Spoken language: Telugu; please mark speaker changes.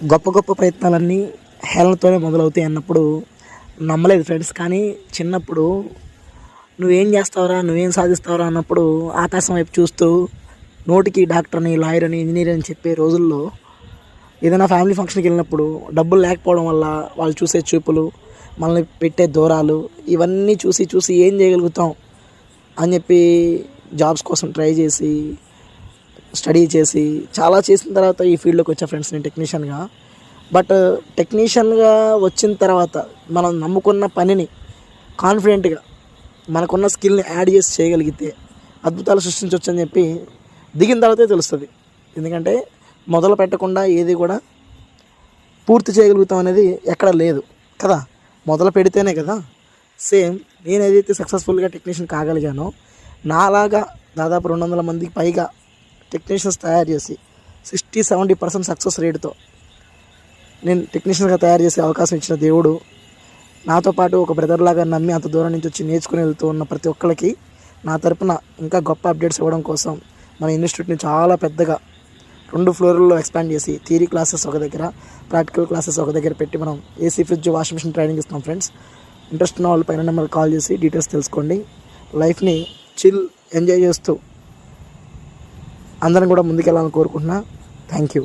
Speaker 1: గొప్ప గొప్ప ప్రయత్నాలన్నీ హేళనతోనే మొదలవుతాయి అన్నప్పుడు నమ్మలేదు ఫ్రెండ్స్. కానీ చిన్నప్పుడు నువ్వేం చేస్తావురా, నువ్వేం సాధిస్తావురా అన్నప్పుడు ఆకాశం వైపు చూస్తూ నోటికి డాక్టర్ని, లాయర్ అని, ఇంజనీర్ అని చెప్పే రోజుల్లో ఏదైనా ఫ్యామిలీ ఫంక్షన్కి వెళ్ళినప్పుడు డబ్బులు లేకపోవడం వల్ల వాళ్ళు చూసే చూపులు, మనల్ని పెట్టే దూరాలు, ఇవన్నీ చూసి చూసి ఏం చేయగలుగుతాం అని చెప్పి జాబ్స్ కోసం ట్రై చేసి, స్టడీ చేసి, చాలా చేసిన తర్వాత ఈ ఫీల్డ్లోకి వచ్చా ఫ్రెండ్స్ నేను టెక్నీషియన్గా. బట్ టెక్నీషియన్గా వచ్చిన తర్వాత మనం నమ్ముకున్న పనిని కాన్ఫిడెంట్గా మనకున్న స్కిల్ని యాడ్ చేసి చేయగలిగితే అద్భుతాలు సృష్టించవచ్చు అని చెప్పి దిగిన తర్వాతే తెలుస్తుంది. ఎందుకంటే మొదలు పెట్టకుండా ఏది కూడా పూర్తి చేయగలుగుతాం అనేది ఎక్కడ లేదు కదా, మొదలు పెడితేనే కదా. సేమ్ నేను ఏదైతే సక్సెస్ఫుల్గా టెక్నీషియన్ కాగలిగానో నాలాగా దాదాపు 200 మందికి పైగా టెక్నీషియన్స్ తయారు చేసి 60-70% సక్సెస్ రేటుతో నేను టెక్నీషియన్గా తయారు చేసే అవకాశం ఇచ్చిన దేవుడు, నాతో పాటు ఒక బ్రదర్ లాగా నమ్మి అంత దూరం నుంచి వచ్చి నేర్చుకుని వెళ్తూ ఉన్న ప్రతి ఒక్కరికి నా తరపున ఇంకా గొప్ప అప్డేట్స్ ఇవ్వడం కోసం మన ఇన్స్టిట్యూట్ని చాలా పెద్దగా 2 ఫ్లోర్లలో ఎక్స్పాండ్ చేసి థియరీ క్లాసెస్ ఒక దగ్గర, ప్రాక్టికల్ క్లాసెస్ ఒక దగ్గర పెట్టి మనం AC, fridge, washing machine training ఇస్తాం ఫ్రెండ్స్. ఇంట్రెస్ట్ ఉన్న వాళ్ళు పైన నెంబర్ కాల్ చేసి డీటెయిల్స్ తెలుసుకోండి. లైఫ్ని చిల్ ఎంజాయ్ చేస్తూ అందరం కూడా ముందుకెళ్ళాలని కోరుకుంటున్నా. Thank you.